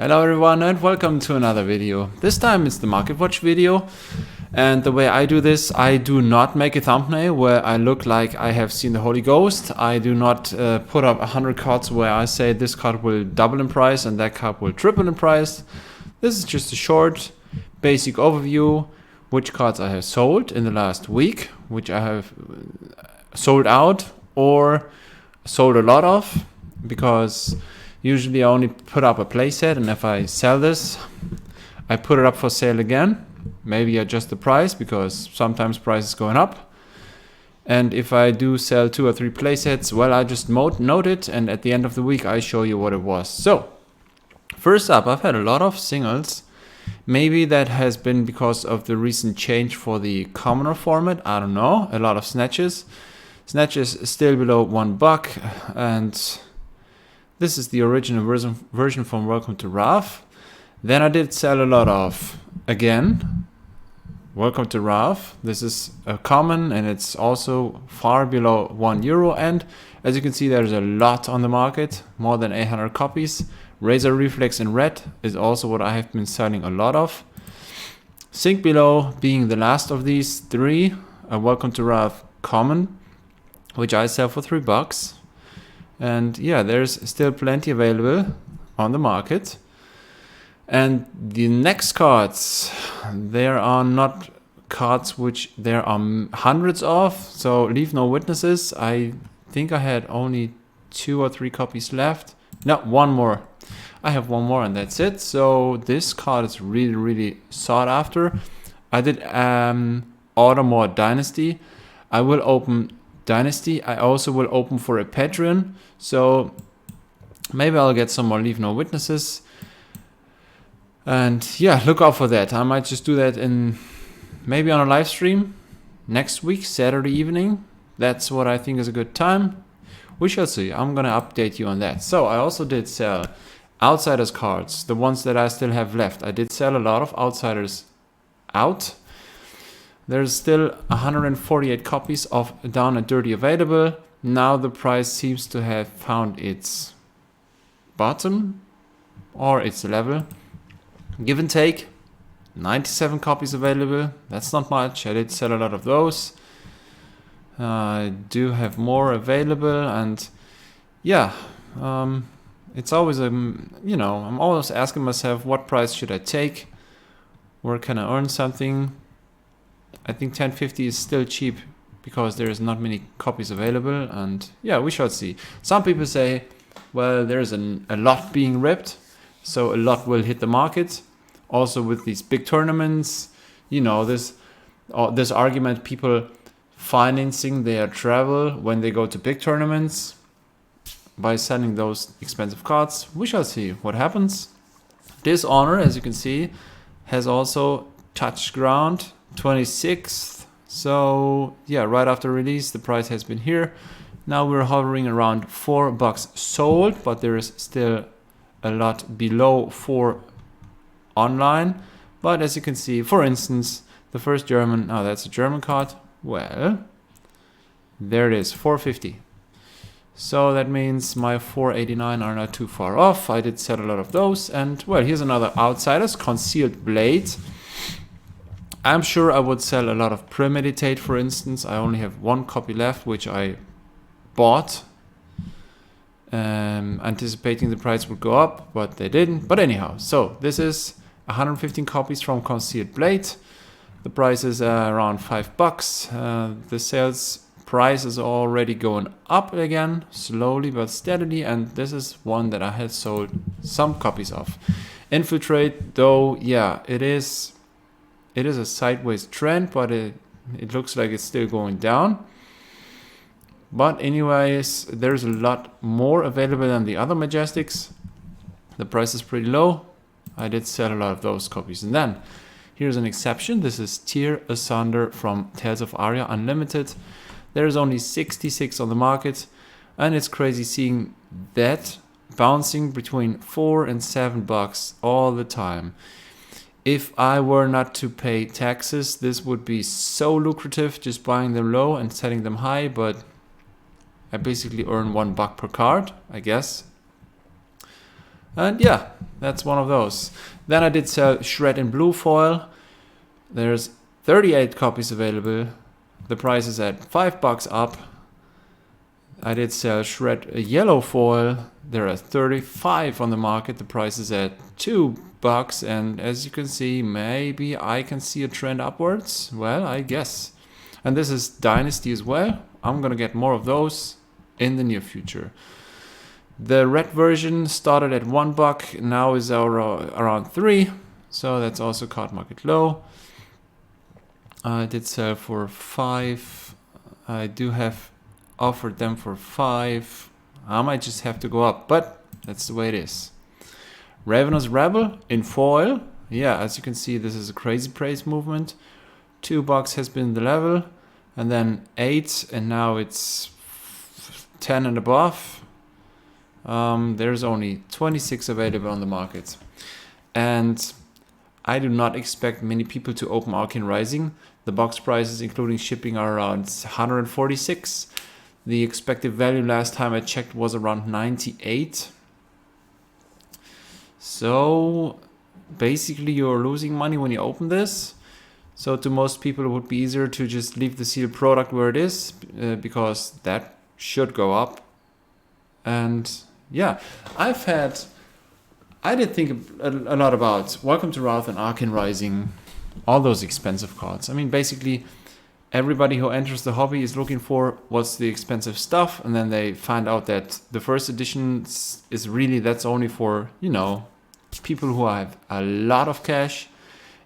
Hello everyone and welcome to another video. This time it's the MARKETWATCH video, and the way I do this, I do not make a thumbnail where I look like I have seen the Holy Ghost. I do not put up 100 cards where I say this card will double in price and that card will triple in price. This is just a short basic overview which cards I have sold in the last week, which I have sold out or sold a lot of, because usually I only put up a playset, and if I sell this, I put it up for sale again. Maybe adjust the price because sometimes price is going up. And if I do sell 2 or 3 playsets, well, I just note it, and at the end of the week I show you what it was. So, first up, I've had a lot of singles. Maybe that has been because of the recent change for the commoner format. I don't know. A lot of snatches. Snatches still below $1, and this is the original version from Welcome to Rav. Then I did sell a lot of, again, Welcome to Rav. This is a common, and it's also far below €1. And as you can see, there's a lot on the market, more than 800 copies. Razor Reflex in red is also what I have been selling a lot of. Sink Below being the last of these 3, a Welcome to Rav common, which I sell for $3. And yeah, there's still plenty available on the market. And the next cards, there are not cards which there are hundreds of. So Leave No Witnesses. I think I had only 2 or 3 copies left. No, 1 more. I have 1 more and that's it. So this card is really, really sought after. I did order more Dynasty. I will open Dynasty. I also will open for a Patreon, so maybe I'll get some more Leave No Witnesses. And yeah, look out for that. I might just do that maybe on a live stream next week, Saturday evening. That's what I think is a good time. We shall see. I'm gonna update you on that. So I also did sell Outsiders cards, the ones that I still have left. I did sell a lot of Outsiders out. There's still 148 copies of Down and Dirty available. Now the price seems to have found its bottom or its level. Give and take, 97 copies available. That's not much. I did sell a lot of those. I do have more available, and yeah, it's always I'm always asking myself, what price should I take? Where can I earn something? I think 10.50 is still cheap because there is not many copies available, and yeah, we shall see. Some people say, well, there's a lot being ripped, so a lot will hit the market. Also with these big tournaments, this argument, people financing their travel when they go to big tournaments by selling those expensive cards. We shall see what happens. Dishonor, as you can see, has also touched ground. 26th, so yeah, right after release the price has been here. Now we're hovering around $4 sold, but there is still a lot below 4 online. But as you can see, for instance, the first German, that's a German card. Well, there it is, 450. So that means my 489 are not too far off. I did sell a lot of those. And well, here's another Outsiders, Concealed Blade. I'm sure I would sell a lot of Premeditate, for instance. I only have 1 copy left, which I bought, anticipating the price would go up, but they didn't. But anyhow, so this is 115 copies from Concealed Blade. The price is around $5. The sales price is already going up again, slowly but steadily, and this is one that I had sold some copies of. Infiltrate, though, yeah, it is a sideways trend, but it looks like it's still going down. But anyways, there's a lot more available than the other Majestics. The price is pretty low. I did sell a lot of those copies. And then here's an exception. This is Tear Asunder from Tales of Aria Unlimited. There's only 66 on the market, and it's crazy seeing that bouncing between $4 and $7 all the time. If I were not to pay taxes, this would be so lucrative, just buying them low and selling them high, but I basically earn $1 per card, I guess. And yeah, that's one of those. Then I did sell Shred in blue foil. There's 38 copies available. The price is at $5 up. I did sell Shred yellow foil. There are 35 on the market. The price is at $2. And as you can see, maybe I can see a trend upwards. Well, I guess. And this is Dynasty as well. I'm gonna get more of those in the near future. The red version started at $1, now is around 3, so that's also card market low. I did sell for 5. I do have offered them for 5. I might just have to go up, but that's the way it is. Ravenous Rebel in foil. Yeah, as you can see, this is a crazy price movement. $2 has been the level, and then 8, and now it's 10 and above. There's only 26 available on the market. And I do not expect many people to open Arcane Rising. The box prices, including shipping, are around 146. The expected value last time I checked was around 98. So basically you're losing money when you open this. So to most people it would be easier to just leave the sealed product where it is, because that should go up. And yeah, I did think a lot about Welcome to Wrath and Arcane Rising, all those expensive cards. I mean, basically everybody who enters the hobby is looking for what's the expensive stuff, and then they find out that the first edition is really, that's only for, you know, people who have a lot of cash.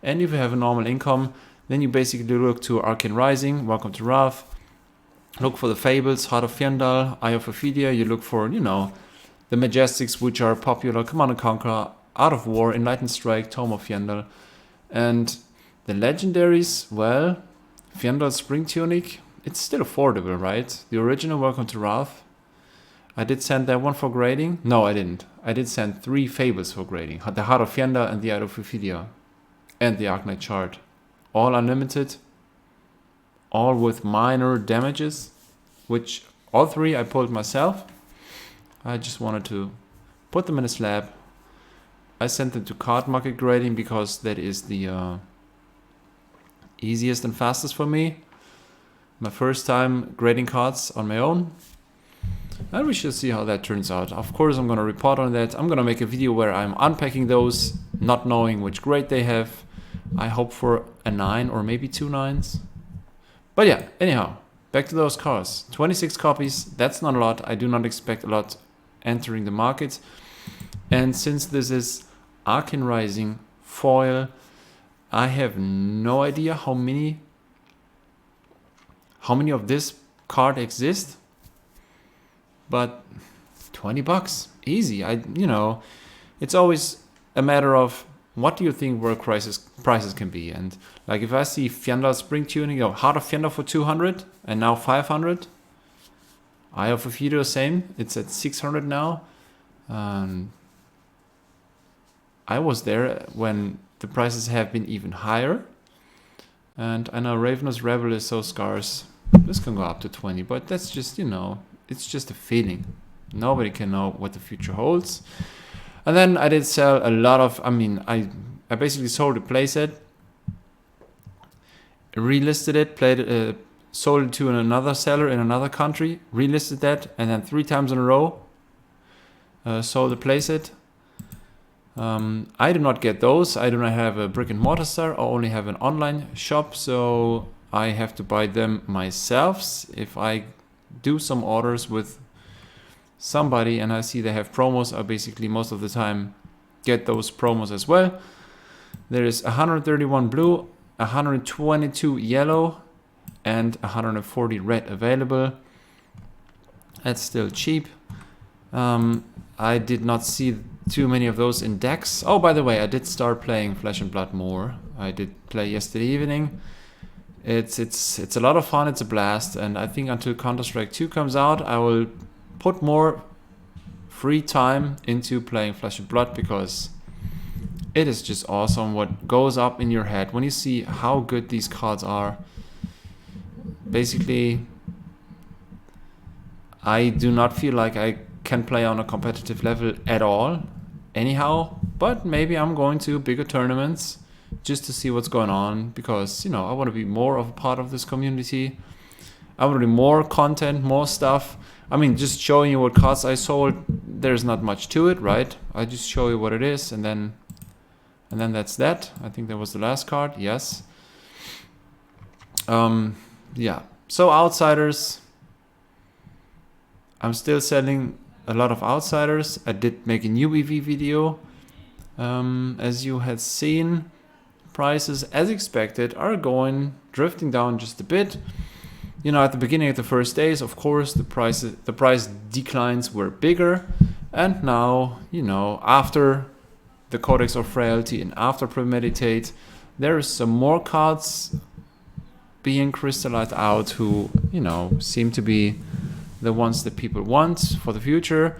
And if you have a normal income, then you basically look to Arcane Rising, Welcome to Wrath, look for the Fables, Heart of Fyendal, Eye of Ophidia. You look for, you know, the Majestics, which are popular, Command & Conquer, Art of War, Enlightened Strike, Tome of Fyendal. And the legendaries, well, Fyendal Spring Tunic, it's still affordable, right? The original Welcome to Wrath, I did send that one for grading. No, I didn't. I did send 3 Fables for grading. The Heart of Fyendal and the Eye of Ophidia. And the Arknight Chart. All unlimited. All with minor damages. Which all 3 I pulled myself. I just wanted to put them in a slab. I sent them to card market grading because that is the easiest and fastest for me. My first time grading cards on my own. And we shall see how that turns out. Of course, I'm going to report on that. I'm going to make a video where I'm unpacking those, not knowing which grade they have. I hope for a 9 or maybe 2 9s. But yeah, anyhow, back to those cards. 26 copies, that's not a lot. I do not expect a lot entering the market. And since this is Arcane Rising foil, I have no idea how many of this card exist. But $20, easy. You know, it's always a matter of what do you think world prices can be. And like if I see Fyendal Spring Tuning, or Heart of Fyendal for 200 and now 500. Eye of Ophidia, same. It's at 600 now. I was there when the prices have been even higher. And I know Ravenous Rebel is so scarce. This can go up to 20, but that's just, you know, it's just a feeling. Nobody can know what the future holds. And then I did sell a lot of, I basically sold a playset, relisted it, sold it to another seller in another country, relisted that, and then 3 times in a row sold the playset. I do not get those. I do not have a brick and mortar store. I only have an online shop, so I have to buy them myself. If I do some orders with somebody and I see they have promos, I basically most of the time get those promos as well. There is 131 blue, 122 yellow, and 140 red available. That's still cheap. I did not see too many of those in decks. Oh, by the way, I did start playing Flesh and Blood more. I did play yesterday evening. It's a lot of fun. It's a blast, and I think until Counter-Strike 2 comes out, I will put more free time into playing Flesh and Blood, because it is just awesome what goes up in your head when you see how good these cards are. Basically, I do not feel like I can play on a competitive level at all. anyhow, but maybe I'm going to bigger tournaments just to see what's going on, because, you know, I want to be more of a part of this community. I want to do more content, more stuff. I mean, just showing you what cards I sold, there's not much to it, right? I just show you what it is, and then that's that. I think that was the last card. Yes. Yeah. So outsiders. I'm still selling a lot of outsiders. I did make a new EV video. As you had seen, prices, as expected, are drifting down just a bit. You know, at the beginning of the first days, of course, the price declines were bigger, and now, you know, after the Codex of Frailty and after Premeditate, there is some more cards being crystallized out who, you know, seem to be the ones that people want for the future.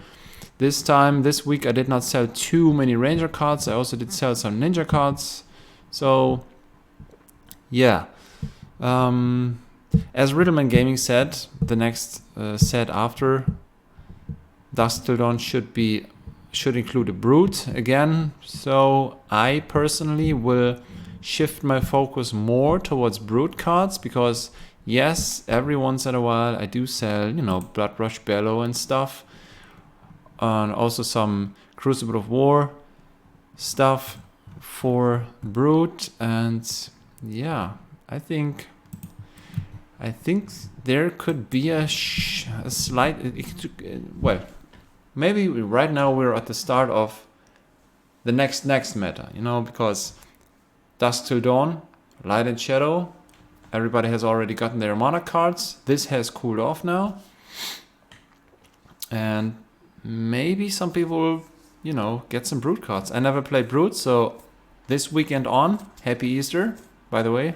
This week, I did not sell too many Ranger cards. I also did sell some Ninja cards. So, yeah. As Riddleman Gaming said, the next set after Dusk Till Dawn should include a Brute again. So I personally will shift my focus more towards Brute cards, because yes, every once in a while I do sell, you know, Blood Rush Bellow and stuff, and also some Crucible of War stuff for Brute. And yeah, I think there could be a slight, well, maybe right now we're at the start of the next meta, you know, because Dusk Till Dawn, Light and Shadow, everybody has already gotten their mana cards. This has cooled off now, and maybe some people will, you know, get some Brute cards. I never played Brute, so this weekend on, Happy Easter, by the way,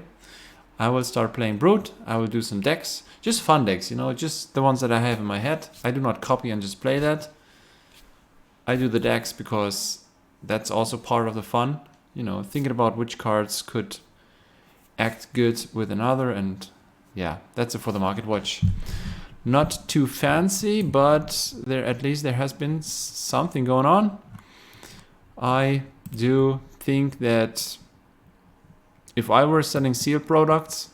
I will start playing Brute. I will do some decks, just fun decks, you know, just the ones that I have in my head. I do not copy and just play that. I do the decks because that's also part of the fun, you know, thinking about which cards could act good with another. And yeah, that's it for the Market Watch. Not too fancy, but at least there has been something going on. I do think that if I were selling sealed products,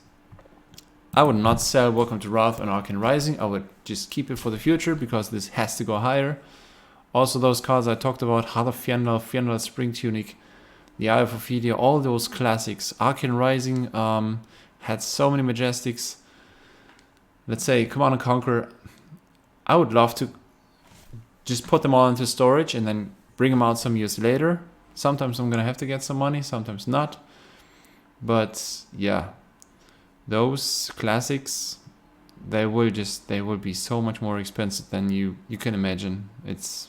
I would not sell Welcome to Wrath and Arcane Rising. I would just keep it for the future, because this has to go higher. Also, those cards I talked about, Heart of Fjendahl, Spring Tunic, the Eye of Ophidia, all those classics. Arcane Rising had so many Majestics. Let's say Command & Conquer. I would love to just put them all into storage and then bring them out some years later. Sometimes I'm going to have to get some money, sometimes not. But yeah, those classics, they will be so much more expensive than you can imagine. It's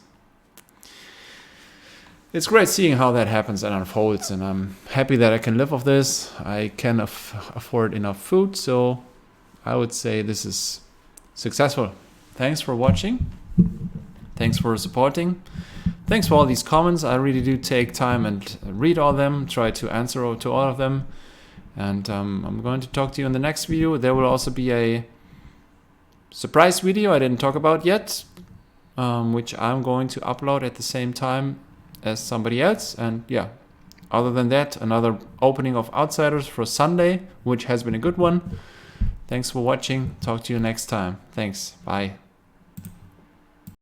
great seeing how that happens and unfolds, and I'm happy that I can live off this. I can afford enough food, so I would say this is successful. Thanks for watching. Thanks for supporting. Thanks for all these comments. I really do take time and read all of them, try to answer to all of them. And I'm going to talk to you in the next video. There will also be a surprise video I didn't talk about yet, which I'm going to upload at the same time as somebody else. And yeah, other than that, another opening of Outsiders for Sunday, which has been a good one. Thanks for watching. Talk to you next time. Thanks. Bye.